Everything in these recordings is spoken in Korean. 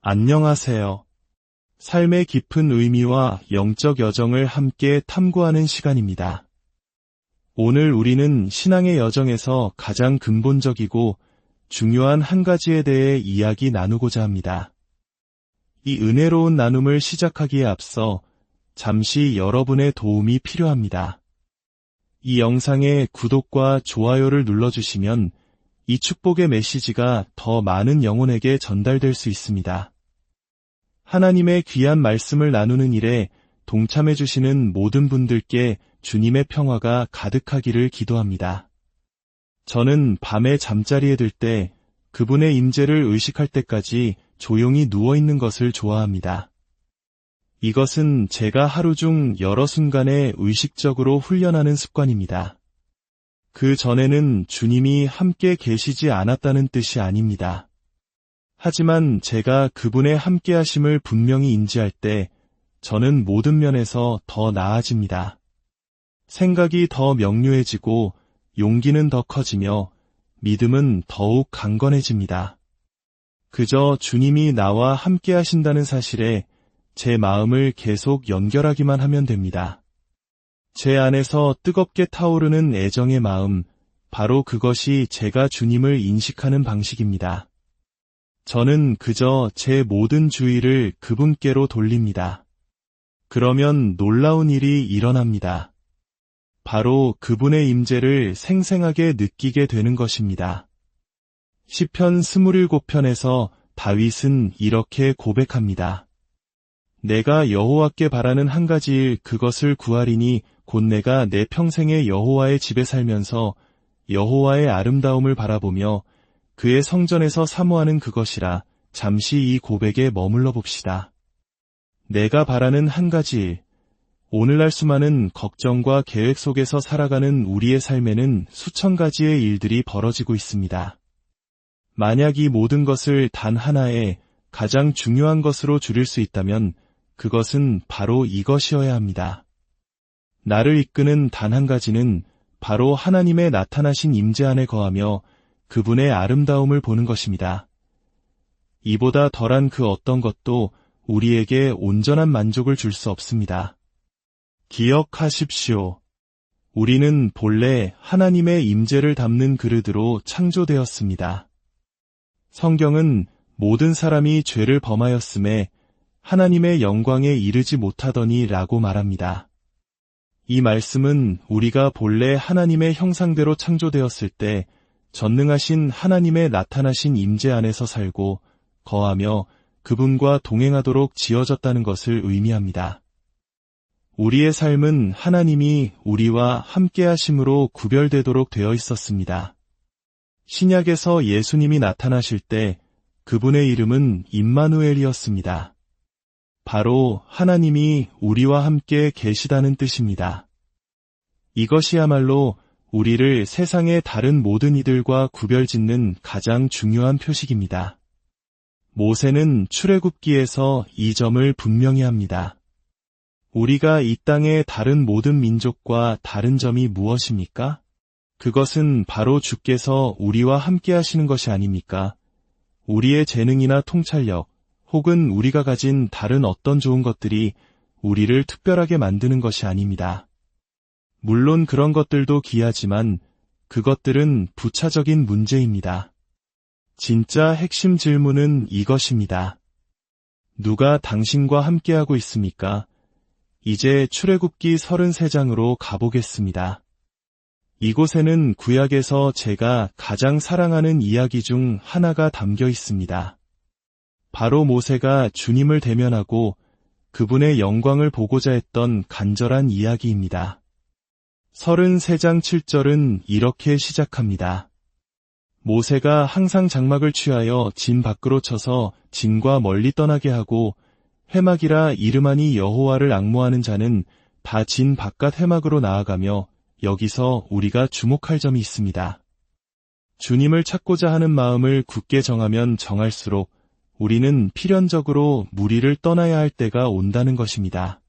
안녕하세요. 삶의 깊은 의미와 영적 여정을 함께 탐구하는 시간입니다. 오늘 우리는 신앙의 여정에서 가장 근본적이고 중요한 한 가지에 대해 이야기 나누고자 합니다. 이 은혜로운 나눔을 시작하기에 앞서 잠시 여러분의 도움이 필요합니다. 이 영상에 구독과 좋아요를 눌러주시면 이 축복의 메시지가 더 많은 영혼에게 전달될 수 있습니다. 하나님의 귀한 말씀을 나누는 일에 동참해 주시는 모든 분들께 주님의 평화가 가득하기를 기도합니다. 저는 밤에 잠자리에 들 때 그분의 임재를 의식할 때까지 조용히 누워있는 것을 좋아합니다. 이것은 제가 하루 중 여러 순간에 의식적으로 훈련하는 습관입니다. 그 전에는 주님이 함께 계시지 않았다는 뜻이 아닙니다. 하지만 제가 그분의 함께하심을 분명히 인지할 때 저는 모든 면에서 더 나아집니다. 생각이 더 명료해지고 용기는 더 커지며 믿음은 더욱 강건해집니다. 그저 주님이 나와 함께하신다는 사실에 제 마음을 계속 연결하기만 하면 됩니다. 제 안에서 뜨겁게 타오르는 애정의 마음, 바로 그것이 제가 주님을 인식하는 방식입니다. 저는 그저 제 모든 주의를 그분께로 돌립니다. 그러면 놀라운 일이 일어납니다. 바로 그분의 임재를 생생하게 느끼게 되는 것입니다. 시편 27편에서 다윗은 이렇게 고백합니다. 내가 여호와께 바라는 한 가지 일 그것을 구하리니 곧 내가 내 평생에 여호와의 집에 살면서 여호와의 아름다움을 바라보며 그의 성전에서 사모하는 그것이라. 잠시 이 고백에 머물러 봅시다. 내가 바라는 한 가지 일. 오늘날 수많은 걱정과 계획 속에서 살아가는 우리의 삶에는 수천 가지의 일들이 벌어지고 있습니다. 만약 이 모든 것을 단 하나의 가장 중요한 것으로 줄일 수 있다면 그것은 바로 이것이어야 합니다. 나를 이끄는 단 한 가지는 바로 하나님의 나타나신 임재 안에 거하며 그분의 아름다움을 보는 것입니다. 이보다 덜한 그 어떤 것도 우리에게 온전한 만족을 줄 수 없습니다. 기억하십시오. 우리는 본래 하나님의 임재를 담는 그릇으로 창조되었습니다. 성경은 모든 사람이 죄를 범하였음에 하나님의 영광에 이르지 못하더니 라고 말합니다. 이 말씀은 우리가 본래 하나님의 형상대로 창조되었을 때 전능하신 하나님의 나타나신 임재 안에서 살고 거하며 그분과 동행하도록 지어졌다는 것을 의미합니다. 우리의 삶은 하나님이 우리와 함께하심으로 구별되도록 되어 있었습니다. 신약에서 예수님이 나타나실 때 그분의 이름은 임마누엘이었습니다. 바로 하나님이 우리와 함께 계시다는 뜻입니다. 이것이야말로 우리를 세상의 다른 모든 이들과 구별짓는 가장 중요한 표식입니다. 모세는 출애굽기에서 이 점을 분명히 합니다. 우리가 이 땅의 다른 모든 민족과 다른 점이 무엇입니까? 그것은 바로 주께서 우리와 함께 하시는 것이 아닙니까? 우리의 재능이나 통찰력, 혹은 우리가 가진 다른 어떤 좋은 것들이 우리를 특별하게 만드는 것이 아닙니다. 물론 그런 것들도 귀하지만 그것들은 부차적인 문제입니다. 진짜 핵심 질문은 이것입니다. 누가 당신과 함께하고 있습니까? 이제 출애굽기 33장으로 가보겠습니다. 이곳에는 구약에서 제가 가장 사랑하는 이야기 중 하나가 담겨 있습니다. 바로 모세가 주님을 대면하고 그분의 영광을 보고자 했던 간절한 이야기입니다. 33장 7절은 이렇게 시작합니다. 모세가 항상 장막을 취하여 진 밖으로 쳐서 진과 멀리 떠나게 하고 회막이라 이름하니 여호와를 앙모하는 자는 다 진 바깥 회막으로 나아가며 여기서 우리가 주목할 점이 있습니다. 주님을 찾고자 하는 마음을 굳게 정하면 정할수록 우리는 필연적으로 무리를 떠나야 할 때가 온다는 것입니다.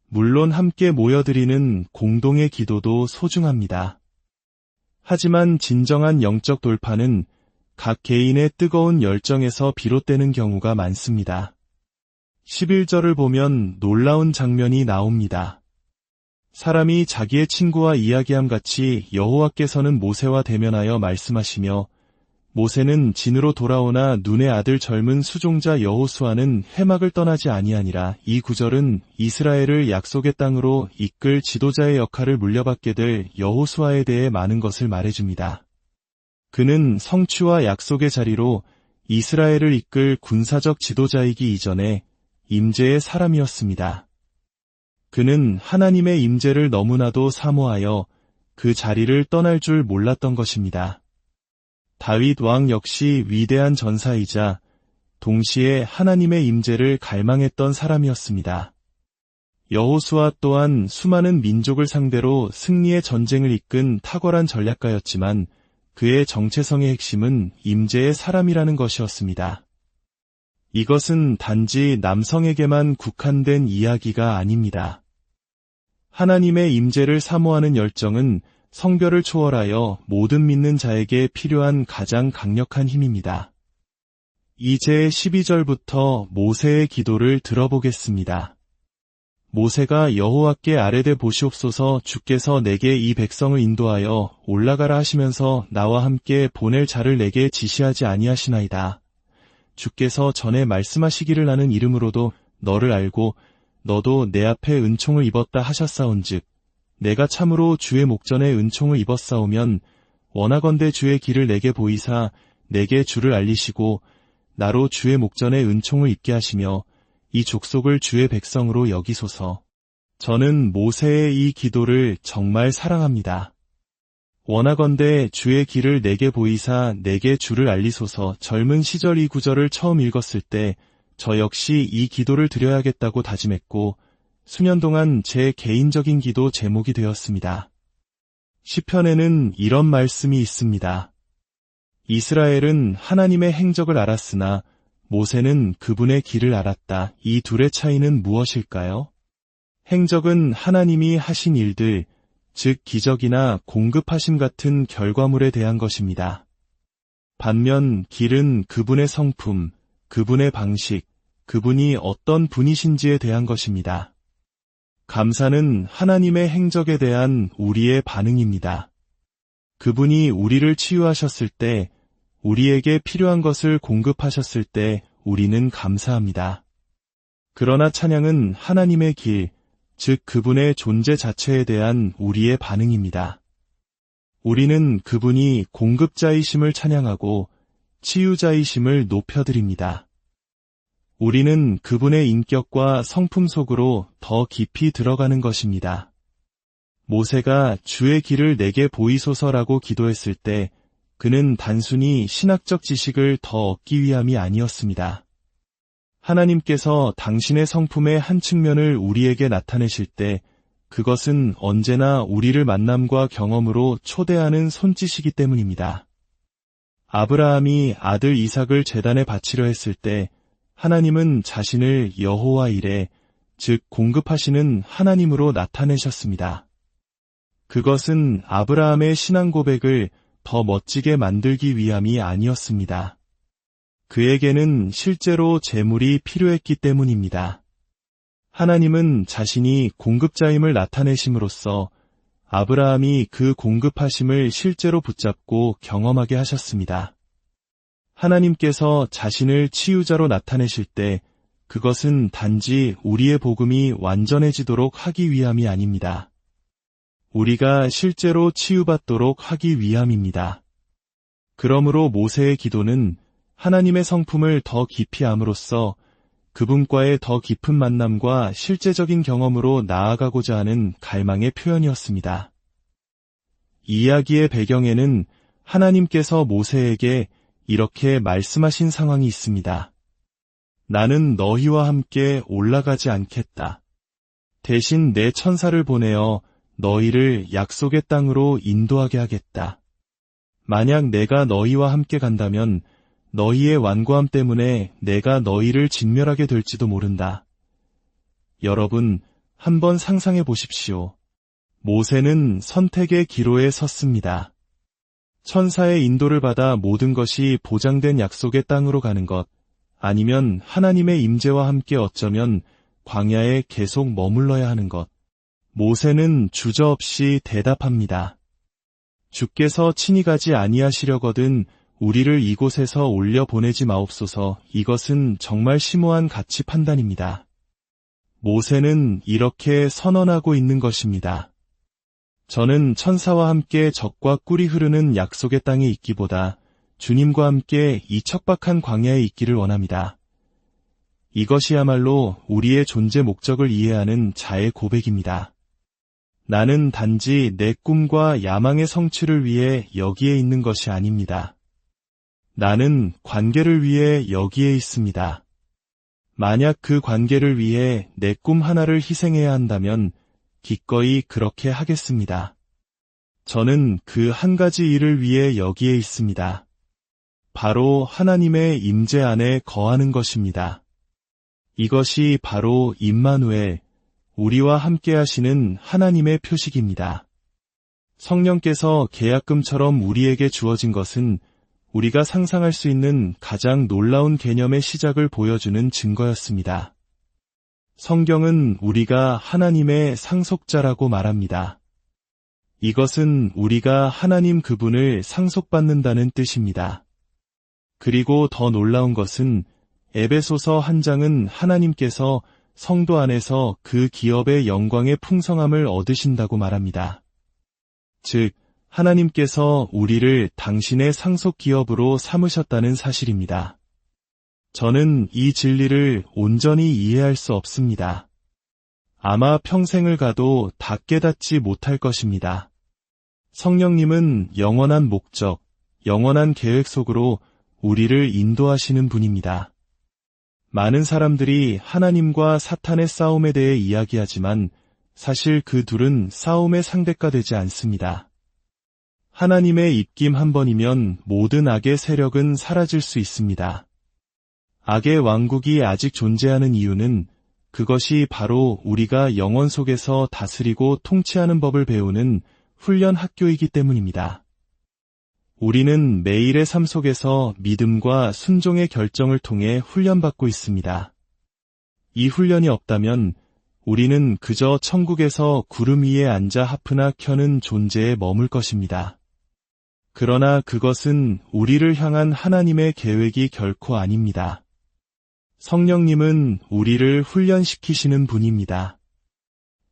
물론 함께 모여드리는 공동의 기도도 소중합니다. 하지만 진정한 영적 돌파는 각 개인의 뜨거운 열정에서 비롯되는 경우가 많습니다. 11절을 보면 놀라운 장면이 나옵니다. 사람이 자기의 친구와 이야기함 같이 여호와께서는 모세와 대면하여 말씀하시며 모세는 진으로 돌아오나 눈의 아들 젊은 수종자 여호수아는 회막을 떠나지 아니하니라. 이 구절은 이스라엘을 약속의 땅으로 이끌 지도자의 역할을 물려받게 될 여호수아에 대해 많은 것을 말해줍니다. 그는 성취와 약속의 자리로 이스라엘을 이끌 군사적 지도자이기 이전에 임재의 사람이었습니다. 그는 하나님의 임재를 너무나도 사모하여 그 자리를 떠날 줄 몰랐던 것입니다. 다윗 왕 역시 위대한 전사이자 동시에 하나님의 임재를 갈망했던 사람이었습니다. 여호수아 또한 수많은 민족을 상대로 승리의 전쟁을 이끈 탁월한 전략가였지만 그의 정체성의 핵심은 임재의 사람이라는 것이었습니다. 이것은 단지 남성에게만 국한된 이야기가 아닙니다. 하나님의 임재를 사모하는 열정은 성별을 초월하여 모든 믿는 자에게 필요한 가장 강력한 힘입니다. 이제 12절부터 모세의 기도를 들어보겠습니다. 모세가 여호와께 아뢰되 보시옵소서 주께서 내게 이 백성을 인도하여 올라가라 하시면서 나와 함께 보낼 자를 내게 지시하지 아니하시나이다. 주께서 전에 말씀하시기를 나는 이름으로도 너를 알고 너도 내 앞에 은총을 입었다 하셨사온즉 내가 참으로 주의 목전에 은총을 입었사오면 원하건대 주의 길을 내게 보이사 내게 주를 알리시고 나로 주의 목전에 은총을 입게 하시며 이 족속을 주의 백성으로 여기소서. 저는 모세의 이 기도를 정말 사랑합니다. 원하건대 주의 길을 내게 보이사 내게 주를 알리소서. 젊은 시절 이 구절을 처음 읽었을 때 저 역시 이 기도를 드려야겠다고 다짐했고 수년 동안 제 개인적인 기도 제목이 되었습니다. 시편에는 이런 말씀이 있습니다. 이스라엘은 하나님의 행적을 알았으나 모세는 그분의 길을 알았다. 이 둘의 차이는 무엇일까요? 행적은 하나님이 하신 일들, 즉 기적이나 공급하심 같은 결과물에 대한 것입니다. 반면 길은 그분의 성품, 그분의 방식, 그분이 어떤 분이신지에 대한 것입니다. 감사는 하나님의 행적에 대한 우리의 반응입니다. 그분이 우리를 치유하셨을 때, 우리에게 필요한 것을 공급하셨을 때 우리는 감사합니다. 그러나 찬양은 하나님의 길, 즉 그분의 존재 자체에 대한 우리의 반응입니다. 우리는 그분이 공급자이심을 찬양하고 치유자이심을 높여드립니다. 우리는 그분의 인격과 성품 속으로 더 깊이 들어가는 것입니다. 모세가 주의 길을 내게 보이소서라고 기도했을 때 그는 단순히 신학적 지식을 더 얻기 위함이 아니었습니다. 하나님께서 당신의 성품의 한 측면을 우리에게 나타내실 때 그것은 언제나 우리를 만남과 경험으로 초대하는 손짓이기 때문입니다. 아브라함이 아들 이삭을 제단에 바치려 했을 때 하나님은 자신을 여호와 이레, 즉 공급하시는 하나님으로 나타내셨습니다. 그것은 아브라함의 신앙 고백을 더 멋지게 만들기 위함이 아니었습니다. 그에게는 실제로 재물이 필요했기 때문입니다. 하나님은 자신이 공급자임을 나타내심으로써 아브라함이 그 공급하심을 실제로 붙잡고 경험하게 하셨습니다. 하나님께서 자신을 치유자로 나타내실 때 그것은 단지 우리의 복음이 완전해지도록 하기 위함이 아닙니다. 우리가 실제로 치유받도록 하기 위함입니다. 그러므로 모세의 기도는 하나님의 성품을 더 깊이 암으로써 그분과의 더 깊은 만남과 실제적인 경험으로 나아가고자 하는 갈망의 표현이었습니다. 이야기의 배경에는 하나님께서 모세에게 이렇게 말씀하신 상황이 있습니다. 나는 너희와 함께 올라가지 않겠다. 대신 내 천사를 보내어 너희를 약속의 땅으로 인도하게 하겠다. 만약 내가 너희와 함께 간다면 너희의 완고함 때문에 내가 너희를 진멸하게 될지도 모른다. 여러분, 한번 상상해 보십시오. 모세는 선택의 기로에 섰습니다. 천사의 인도를 받아 모든 것이 보장된 약속의 땅으로 가는 것, 아니면 하나님의 임재와 함께 어쩌면 광야에 계속 머물러야 하는 것. 모세는 주저없이 대답합니다. 주께서 친히 가지 아니하시려거든 우리를 이곳에서 올려 보내지 마옵소서. 이것은 정말 심오한 가치 판단입니다. 모세는 이렇게 선언하고 있는 것입니다. 저는 천사와 함께 젖과 꿀이 흐르는 약속의 땅에 있기보다 주님과 함께 이 척박한 광야에 있기를 원합니다. 이것이야말로 우리의 존재 목적을 이해하는 자의 고백입니다. 나는 단지 내 꿈과 야망의 성취를 위해 여기에 있는 것이 아닙니다. 나는 관계를 위해 여기에 있습니다. 만약 그 관계를 위해 내 꿈 하나를 희생해야 한다면 기꺼이 그렇게 하겠습니다. 저는 그 한 가지 일을 위해 여기에 있습니다. 바로 하나님의 임재 안에 거하는 것입니다. 이것이 바로 임마누엘, 우리와 함께 하시는 하나님의 표식입니다. 성령께서 계약금처럼 우리에게 주어진 것은 우리가 상상할 수 있는 가장 놀라운 개념의 시작을 보여주는 증거였습니다. 성경은 우리가 하나님의 상속자라고 말합니다. 이것은 우리가 하나님 그분을 상속받는다는 뜻입니다. 그리고 더 놀라운 것은 에베소서 1장은 하나님께서 성도 안에서 그 기업의 영광의 풍성함을 얻으신다고 말합니다. 즉, 하나님께서 우리를 당신의 상속 기업으로 삼으셨다는 사실입니다. 저는 이 진리를 온전히 이해할 수 없습니다. 아마 평생을 가도 다 깨닫지 못할 것입니다. 성령님은 영원한 목적, 영원한 계획 속으로 우리를 인도하시는 분입니다. 많은 사람들이 하나님과 사탄의 싸움에 대해 이야기하지만 사실 그 둘은 싸움의 상대가 되지 않습니다. 하나님의 입김 한 번이면 모든 악의 세력은 사라질 수 있습니다. 악의 왕국이 아직 존재하는 이유는 그것이 바로 우리가 영혼 속에서 다스리고 통치하는 법을 배우는 훈련 학교이기 때문입니다. 우리는 매일의 삶 속에서 믿음과 순종의 결정을 통해 훈련받고 있습니다. 이 훈련이 없다면 우리는 그저 천국에서 구름 위에 앉아 하프나 켜는 존재에 머물 것입니다. 그러나 그것은 우리를 향한 하나님의 계획이 결코 아닙니다. 성령님은 우리를 훈련시키시는 분입니다.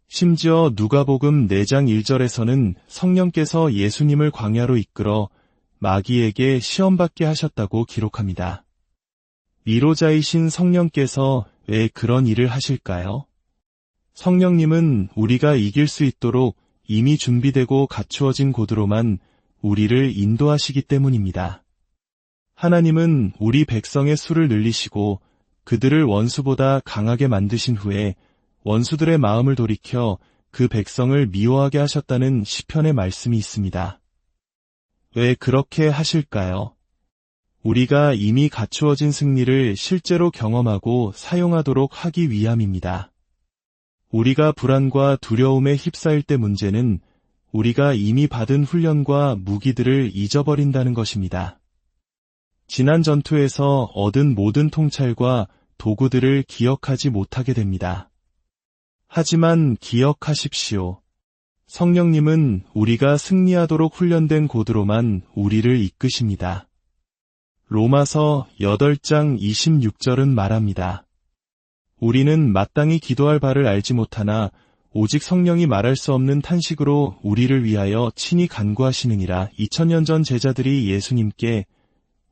심지어 누가복음 4장 1절에서는 성령께서 예수님을 광야로 이끌어 마귀에게 시험받게 하셨다고 기록합니다. 위로자이신 성령께서 왜 그런 일을 하실까요? 성령님은 우리가 이길 수 있도록 이미 준비되고 갖추어진 곳으로만 우리를 인도하시기 때문입니다. 하나님은 우리 백성의 수를 늘리시고 그들을 원수보다 강하게 만드신 후에 원수들의 마음을 돌이켜 그 백성을 미워하게 하셨다는 시편의 말씀이 있습니다. 왜 그렇게 하실까요? 우리가 이미 갖추어진 승리를 실제로 경험하고 사용하도록 하기 위함입니다. 우리가 불안과 두려움에 휩싸일 때 문제는 우리가 이미 받은 훈련과 무기들을 잊어버린다는 것입니다. 지난 전투에서 얻은 모든 통찰과 도구들을 기억하지 못하게 됩니다. 하지만 기억하십시오. 성령님은 우리가 승리하도록 훈련된 곳으로만 우리를 이끄십니다. 로마서 8장 26절은 말합니다. 우리는 마땅히 기도할 바를 알지 못하나 오직 성령이 말할 수 없는 탄식으로 우리를 위하여 친히 간구하시느니라. 2000년 전 제자들이 예수님께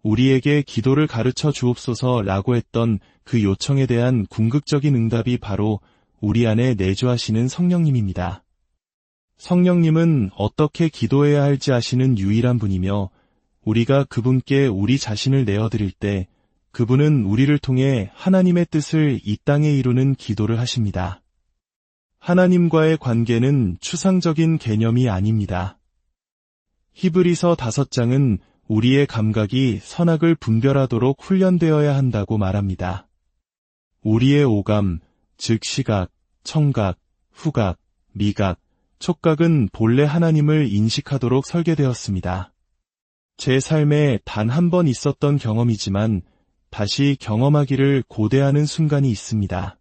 우리에게 기도를 가르쳐 주옵소서라고 했던 그 요청에 대한 궁극적인 응답이 바로 우리 안에 내주하시는 성령님입니다. 성령님은 어떻게 기도해야 할지 아시는 유일한 분이며 우리가 그분께 우리 자신을 내어드릴 때 그분은 우리를 통해 하나님의 뜻을 이 땅에 이루는 기도를 하십니다. 하나님과의 관계는 추상적인 개념이 아닙니다. 히브리서 5장은 우리의 감각이 선악을 분별하도록 훈련되어야 한다고 말합니다. 우리의 오감, 즉 시각, 청각, 후각, 미각, 촉각은 본래 하나님을 인식하도록 설계되었습니다. 제 삶에 단 한 번 있었던 경험이지만 다시 경험하기를 고대하는 순간이 있습니다.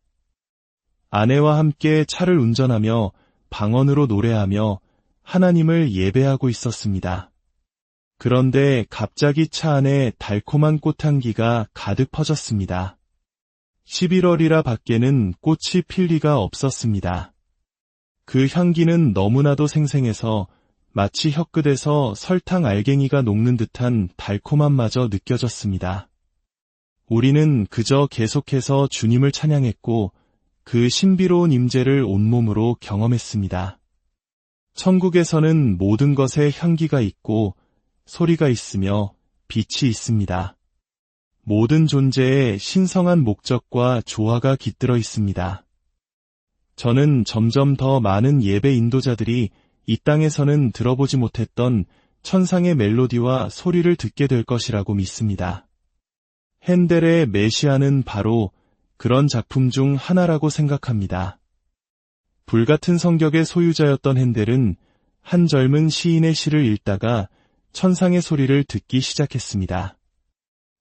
아내와 함께 차를 운전하며 방언으로 노래하며 하나님을 예배하고 있었습니다. 그런데 갑자기 차 안에 달콤한 꽃향기가 가득 퍼졌습니다. 11월이라 밖에는 꽃이 필 리가 없었습니다. 그 향기는 너무나도 생생해서 마치 혀끝에서 설탕 알갱이가 녹는 듯한 달콤함마저 느껴졌습니다. 우리는 그저 계속해서 주님을 찬양했고 그 신비로운 임재를 온몸으로 경험했습니다. 천국에서는 모든 것에 향기가 있고 소리가 있으며 빛이 있습니다. 모든 존재에 신성한 목적과 조화가 깃들어 있습니다. 저는 점점 더 많은 예배 인도자들이 이 땅에서는 들어보지 못했던 천상의 멜로디와 소리를 듣게 될 것이라고 믿습니다. 핸델의 메시아는 바로 그런 작품 중 하나라고 생각합니다. 불같은 성격의 소유자였던 핸델은 한 젊은 시인의 시를 읽다가 천상의 소리를 듣기 시작했습니다.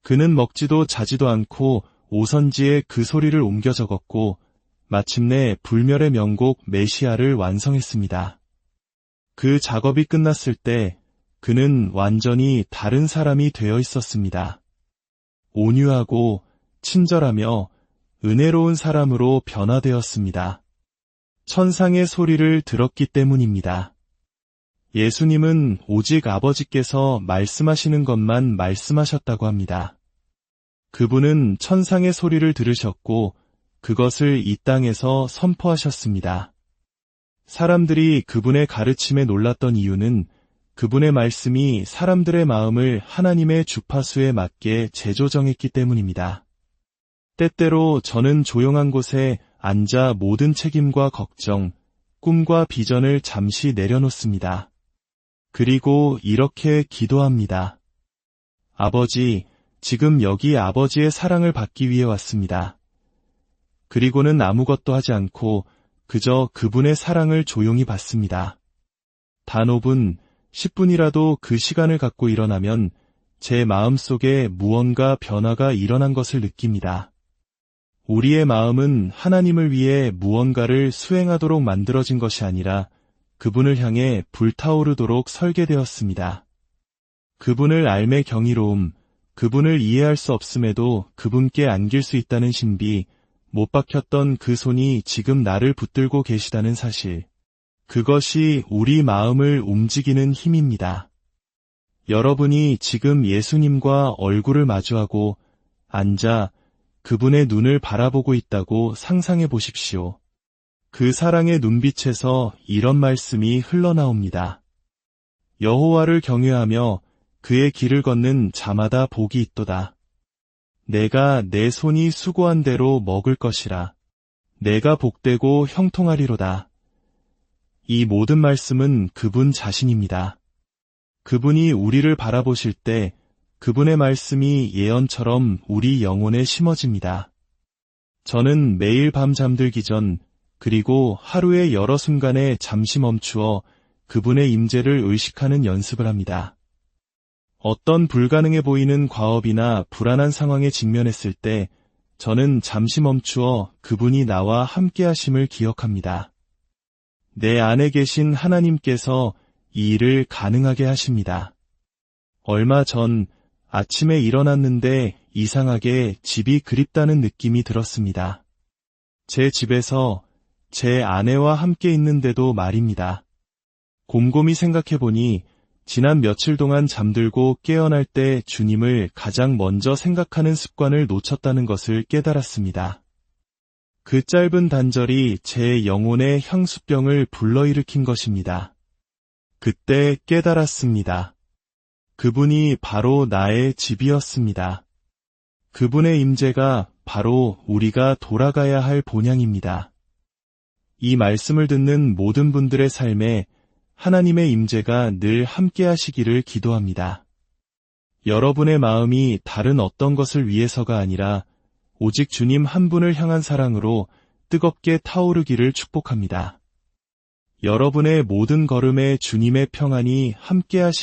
그는 먹지도 자지도 않고 오선지에 그 소리를 옮겨 적었고 마침내 불멸의 명곡 메시아를 완성했습니다. 그 작업이 끝났을 때 그는 완전히 다른 사람이 되어 있었습니다. 온유하고 친절하며 은혜로운 사람으로 변화되었습니다. 천상의 소리를 들었기 때문입니다. 예수님은 오직 아버지께서 말씀하시는 것만 말씀하셨다고 합니다. 그분은 천상의 소리를 들으셨고 그것을 이 땅에서 선포하셨습니다. 사람들이 그분의 가르침에 놀랐던 이유는 그분의 말씀이 사람들의 마음을 하나님의 주파수에 맞게 재조정했기 때문입니다. 때때로 저는 조용한 곳에 앉아 모든 책임과 걱정, 꿈과 비전을 잠시 내려놓습니다. 그리고 이렇게 기도합니다. 아버지, 지금 여기 아버지의 사랑을 받기 위해 왔습니다. 그리고는 아무것도 하지 않고 그저 그분의 사랑을 조용히 받습니다. 단 5분, 10분이라도 그 시간을 갖고 일어나면 제 마음속에 무언가 변화가 일어난 것을 느낍니다. 우리의 마음은 하나님을 위해 무언가를 수행하도록 만들어진 것이 아니라 그분을 향해 불타오르도록 설계되었습니다. 그분을 알매 경이로움, 그분을 이해할 수 없음에도 그분께 안길 수 있다는 신비, 못 박혔던 그 손이 지금 나를 붙들고 계시다는 사실. 그것이 우리 마음을 움직이는 힘입니다. 여러분이 지금 예수님과 얼굴을 마주하고 앉아 그분의 눈을 바라보고 있다고 상상해 보십시오. 그 사랑의 눈빛에서 이런 말씀이 흘러나옵니다. 여호와를 경외하며 그의 길을 걷는 자마다 복이 있도다. 내가 내 손이 수고한 대로 먹을 것이라. 내가 복되고 형통하리로다. 이 모든 말씀은 그분 자신입니다. 그분이 우리를 바라보실 때 그분의 말씀이 예언처럼 우리 영혼에 심어집니다. 저는 매일 밤 잠들기 전 그리고 하루의 여러 순간에 잠시 멈추어 그분의 임재를 의식하는 연습을 합니다. 어떤 불가능해 보이는 과업이나 불안한 상황에 직면했을 때 저는 잠시 멈추어 그분이 나와 함께 하심을 기억합니다. 내 안에 계신 하나님께서 이 일을 가능하게 하십니다. 얼마 전 아침에 일어났는데 이상하게 집이 그립다는 느낌이 들었습니다. 제 집에서 제 아내와 함께 있는데도 말입니다. 곰곰이 생각해보니 지난 며칠 동안 잠들고 깨어날 때 주님을 가장 먼저 생각하는 습관을 놓쳤다는 것을 깨달았습니다. 그 짧은 단절이 제 영혼의 향수병을 불러일으킨 것입니다. 그때 깨달았습니다. 그분이 바로 나의 집이었습니다. 그분의 임재가 바로 우리가 돌아가야 할 본향입니다. 이 말씀을 듣는 모든 분들의 삶에 하나님의 임재가 늘 함께 하시기를 기도합니다. 여러분의 마음이 다른 어떤 것을 위해서가 아니라 오직 주님 한 분을 향한 사랑으로 뜨겁게 타오르기를 축복합니다. 여러분의 모든 걸음에 주님의 평안이 함께 하시